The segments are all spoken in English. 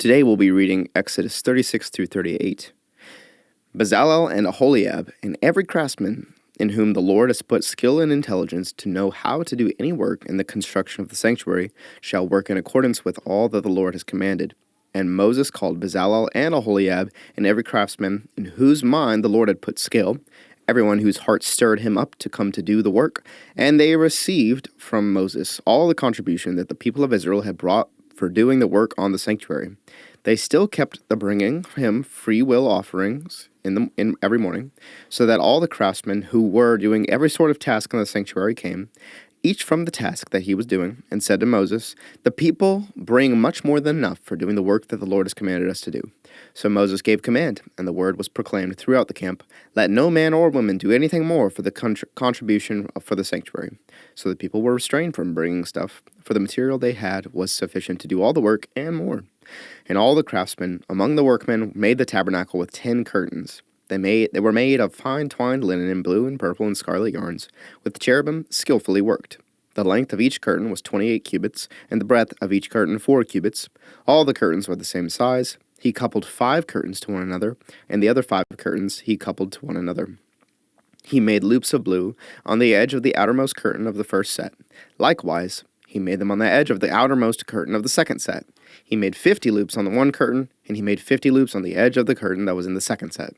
Today we'll be reading Exodus 36 through 38. Bezalel and Aholiab, and every craftsman in whom the Lord has put skill and intelligence to know how to do any work in the construction of the sanctuary, shall work in accordance with all that the Lord has commanded. And Moses called Bezalel and Aholiab, and every craftsman in whose mind the Lord had put skill, everyone whose heart stirred him up to come to do the work, and they received from Moses all the contribution that the people of Israel had brought for doing the work on the sanctuary. They still kept the bringing him free will offerings in every morning, so that all the craftsmen who were doing every sort of task in the sanctuary came, each from the task that he was doing, and said to Moses, "The people bring much more than enough for doing the work that the Lord has commanded us to do." So Moses gave command, and the word was proclaimed throughout the camp, "Let no man or woman do anything more for the contribution for the sanctuary." So the people were restrained from bringing stuff, for the material they had was sufficient to do all the work and more. And all the craftsmen among the workmen made the tabernacle with 10 curtains. They were made of fine twined linen in blue and purple and scarlet yarns, with cherubim skillfully worked. The length of each curtain was 28 cubits, and the breadth of each curtain 4 cubits. All the curtains were the same size. He coupled 5 curtains to one another, and the other 5 curtains he coupled to one another. He made loops of blue on the edge of the outermost curtain of the first set. Likewise, he made them on the edge of the outermost curtain of the second set. He made 50 loops on the one curtain, and he made 50 loops on the edge of the curtain that was in the second set.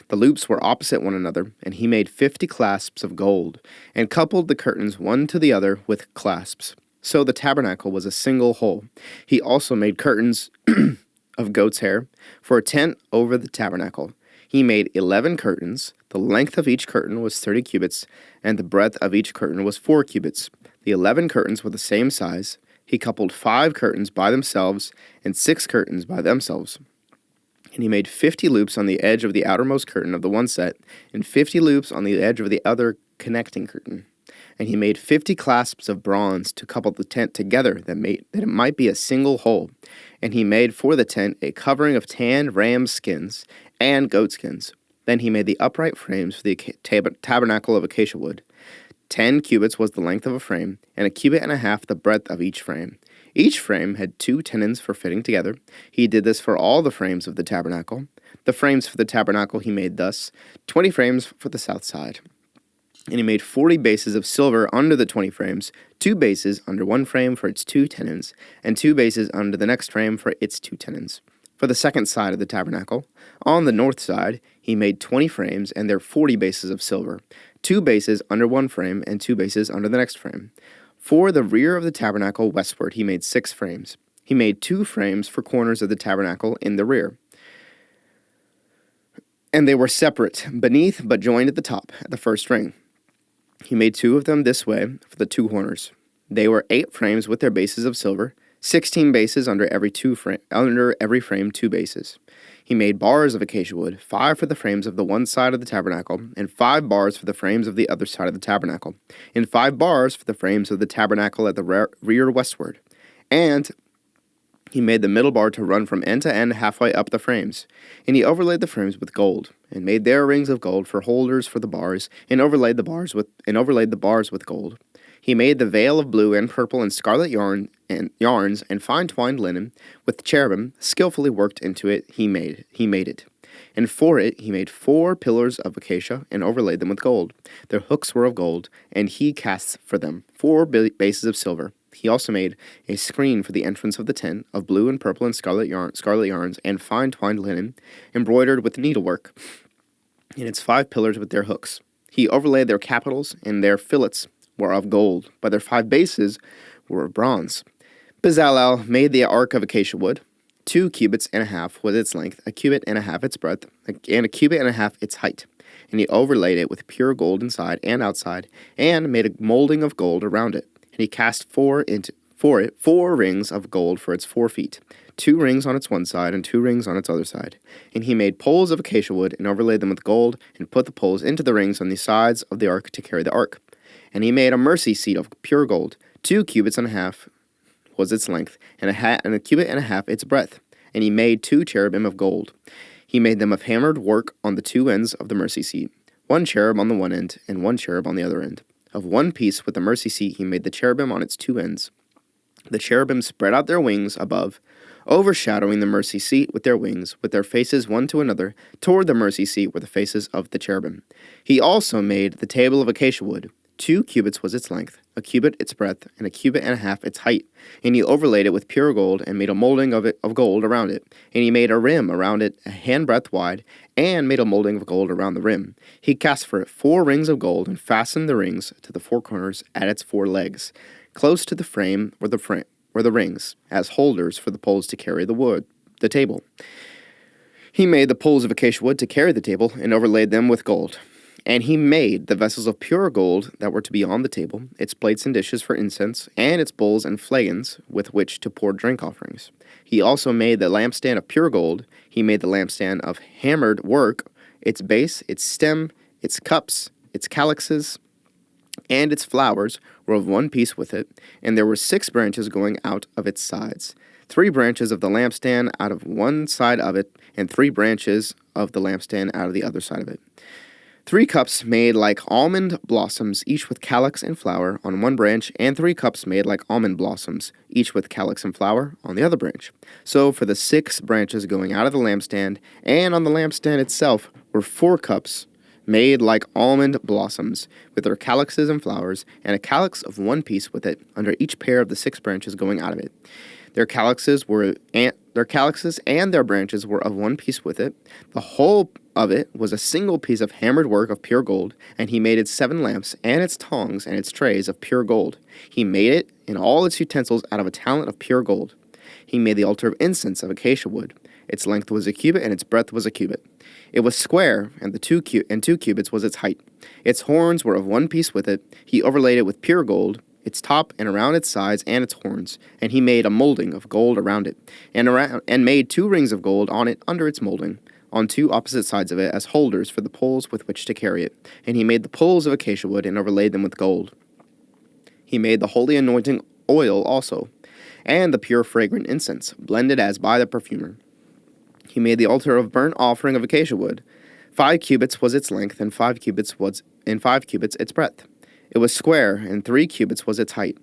The loops were opposite one another, and he made 50 clasps of gold, and coupled the curtains one to the other with clasps. So the tabernacle was a single whole. He also made curtains of goat's hair for a tent over the tabernacle. He made 11 curtains. The length of each curtain was 30 cubits, and the breadth of each curtain was 4 cubits. The 11 curtains were the same size. He coupled 5 curtains by themselves and 6 curtains by themselves. And he made 50 loops on the edge of the outermost curtain of the one set, and 50 loops on the edge of the other connecting curtain. And he made 50 clasps of bronze to couple the tent together that it might be a single whole. And he made for the tent a covering of tanned ram skins and goat skins. Then he made the upright frames for the tabernacle of acacia wood. 10 cubits was the length of a frame, and a cubit and a half the breadth of each frame. Each frame had 2 tenons for fitting together. He did this for all the frames of the tabernacle. The frames for the tabernacle he made thus: 20 frames for the south side. And he made 40 bases of silver under the 20 frames, 2 bases under one frame for its 2 tenons, and 2 bases under the next frame for its 2 tenons. For the second side of the tabernacle, on the north side, he made 20 frames and their 40 bases of silver, 2 bases under one frame and 2 bases under the next frame. For the rear of the tabernacle westward, he made 6 frames. He made 2 frames for corners of the tabernacle in the rear, and they were separate beneath but joined at the top, at the first ring. He made 2 of them this way for the 2 corners. They were 8 frames with their bases of silver, 16 bases under every frame 2 bases. He made bars of acacia wood, 5 for the frames of the one side of the tabernacle, and 5 bars for the frames of the other side of the tabernacle, and 5 bars for the frames of the tabernacle at the rear westward. And he made the middle bar to run from end to end halfway up the frames. And he overlaid the frames with gold, and made their rings of gold for holders for the bars, and overlaid the bars with gold. He made the veil of blue and purple and scarlet yarns and fine twined linen with cherubim skillfully worked into it. He made it. And for it he made 4 pillars of acacia and overlaid them with gold. Their hooks were of gold, and he cast for them 4 bases of silver. He also made a screen for the entrance of the tent of blue and purple and scarlet yarns and fine twined linen, embroidered with needlework, and its 5 pillars with their hooks. He overlaid their capitals, and their fillets were of gold, but their 5 bases were of bronze. Bezalel made the ark of acacia wood. 2 cubits and a half was its length, a cubit and a half its breadth, and a cubit and a half its height. And he overlaid it with pure gold inside and outside, and made a molding of gold around it. And he cast for it 4 rings of gold for its 4 feet, 2 rings on its one side and 2 rings on its other side. And he made poles of acacia wood and overlaid them with gold, and put the poles into the rings on the sides of the ark to carry the ark. And he made a mercy seat of pure gold. 2 cubits and a half was its length, and a cubit and a half its breadth. And he made 2 cherubim of gold. He made them of hammered work on the 2 ends of the mercy seat, 1 cherub on the one end, and 1 cherub on the other end. Of one piece with the mercy seat he made the cherubim on its 2 ends. The cherubim spread out their wings above overshadowing the mercy seat with their wings, with their faces one to another. Toward the mercy seat were the faces of the cherubim. He also made the table of acacia wood. 2 cubits was its length, a cubit its breadth, and a cubit and a half its height. And he overlaid it with pure gold, and made a molding of gold around it. And he made a rim around it, a handbreadth wide, and made a molding of gold around the rim. He cast for it 4 rings of gold, and fastened the rings to the 4 corners at its 4 legs. Close to the frame were the rings, as holders for the poles to carry the table. He made the poles of acacia wood to carry the table, and overlaid them with gold. And he made the vessels of pure gold that were to be on the table, its plates and dishes for incense, and its bowls and flagons with which to pour drink offerings. He also made the lampstand of pure gold. He made the lampstand of hammered work, its base, its stem, its cups, its calyxes, and its flowers were of one piece with it, and there were 6 branches going out of its sides. 3 branches of the lampstand out of one side of it, and 3 branches of the lampstand out of the other side of it. 3 cups made like almond blossoms, each with calyx and flower on one branch, and 3 cups made like almond blossoms, each with calyx and flower on the other branch. So for the 6 branches going out of the lampstand, and on the lampstand itself were 4 cups made like almond blossoms, with their calyxes and flowers, and a calyx of one piece with it under each pair of the 6 branches going out of it. Their calyxes and their branches were of one piece with it. The whole of it was a single piece of hammered work of pure gold, and he made its 7 lamps, and its tongs, and its trays of pure gold. He made it and all its utensils out of a talent of pure gold. He made the altar of incense of acacia wood. Its length was a cubit, and its breadth was a cubit. It was square, and 2 cubits was its height. Its horns were of one piece with it. He overlaid it with pure gold, its top and around its sides and its horns, and he made a molding of gold around it, and made 2 rings of gold on it under its molding, on 2 opposite sides of it as holders for the poles with which to carry it. And he made the poles of acacia wood and overlaid them with gold. He made the holy anointing oil also, and the pure fragrant incense, blended as by the perfumer. He made the altar of burnt offering of acacia wood. 5 cubits was its length, and 5 cubits its breadth. It was square, and 3 cubits was its height.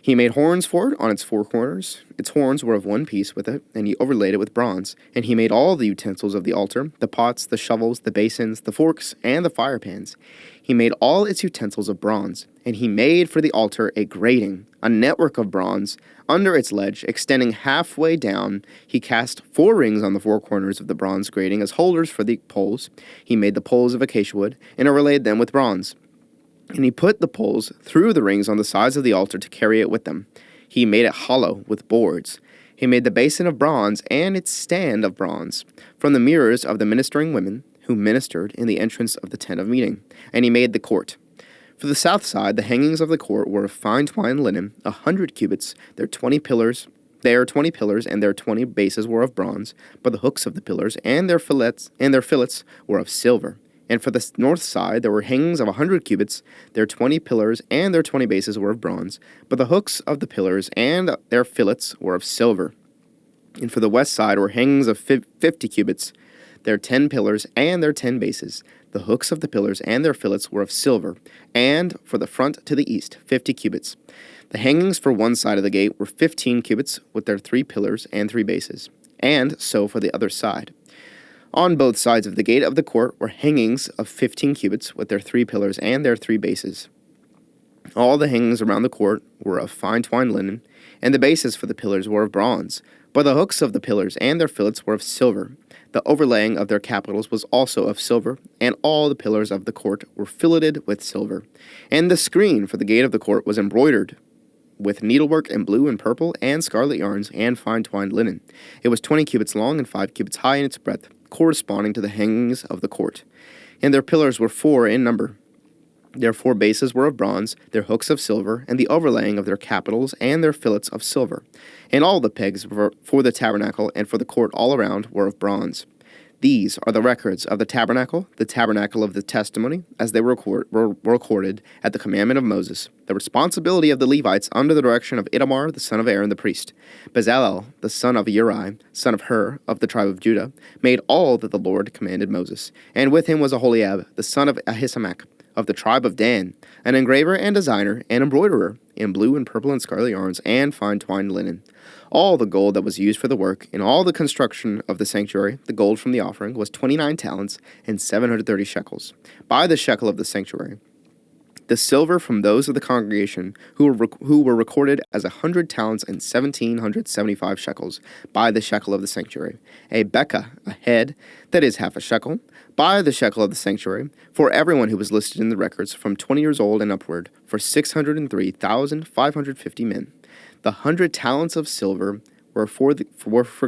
He made horns for it on its 4 corners. Its horns were of one piece with it, and he overlaid it with bronze. And he made all the utensils of the altar, the pots, the shovels, the basins, the forks, and the fire pans. He made all its utensils of bronze. And he made for the altar a grating, a network of bronze, under its ledge, extending halfway down. He cast 4 rings on the 4 corners of the bronze grating as holders for the poles. He made the poles of acacia wood, and overlaid them with bronze. And he put the poles through the rings on the sides of the altar to carry it with them. He made it hollow with boards. He made the basin of bronze and its stand of bronze from the mirrors of the ministering women who ministered in the entrance of the tent of meeting. And he made the court. For the south side, the hangings of the court were of fine twined linen, 100 cubits. Their 20 pillars, and their 20 bases were of bronze. But the hooks of the pillars and their fillets were of silver. And for the north side there were hangings of 100 cubits. Their 20 pillars and their 20 bases were of bronze, but the hooks of the pillars and their fillets were of silver. And for the west side were hangings of 50 cubits. Their 10 pillars and their 10 bases. The hooks of the pillars and their fillets were of silver. And for the front to the east, 50 cubits. The hangings for one side of the gate were 15 cubits with their 3 pillars and 3 bases. And so for the other side. On both sides of the gate of the court were hangings of 15 cubits with their 3 pillars and their 3 bases. All the hangings around the court were of fine twined linen, and the bases for the pillars were of bronze, but the hooks of the pillars and their fillets were of silver. The overlaying of their capitals was also of silver, and all the pillars of the court were filleted with silver. And the screen for the gate of the court was embroidered with needlework in blue and purple and scarlet yarns and fine twined linen. It was 20 cubits long and 5 cubits high in its breadth, corresponding to the hangings of the court. And their pillars were 4 in number. Their 4 bases were of bronze, their hooks of silver, and the overlaying of their capitals and their fillets of silver. And all the pegs for the tabernacle and for the court all around were of bronze. These are the records of the tabernacle of the testimony, as they were recorded at the commandment of Moses, the responsibility of the Levites under the direction of Ithamar, the son of Aaron the priest. Bezalel, the son of Uri, son of Hur, of the tribe of Judah, made all that the Lord commanded Moses. And with him was Aholiab, the son of Ahisamach, of the tribe of Dan, an engraver and designer and embroiderer, in blue and purple and scarlet yarns and fine twined linen. All the gold that was used for the work in all the construction of the sanctuary, the gold from the offering, was 29 talents and 730 shekels, by the shekel of the sanctuary. The silver from those of the congregation who were recorded as 100 talents and 1,775 shekels, by the shekel of the sanctuary. A bekah, a head, that is half a shekel, by the shekel of the sanctuary, for everyone who was listed in the records from 20 years old and upward, for 603,550 men. The 100 talents of silver were for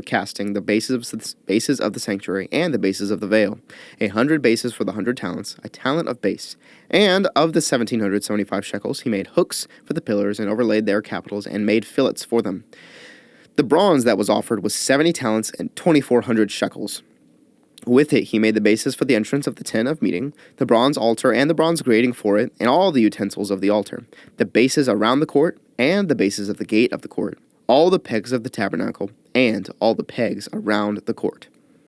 casting the bases of the sanctuary and the bases of the veil, 100 bases for the 100 talents, a talent of base. And of the 1,775 shekels he made hooks for the pillars and overlaid their capitals and made fillets for them. The bronze that was offered was 70 talents and 2,400 shekels. With it he made the bases for the entrance of the tent of meeting, the bronze altar and the bronze grating for it, and all the utensils of the altar, the bases around the court, and the bases of the gate of the court, all the pegs of the tabernacle, and all the pegs around the court.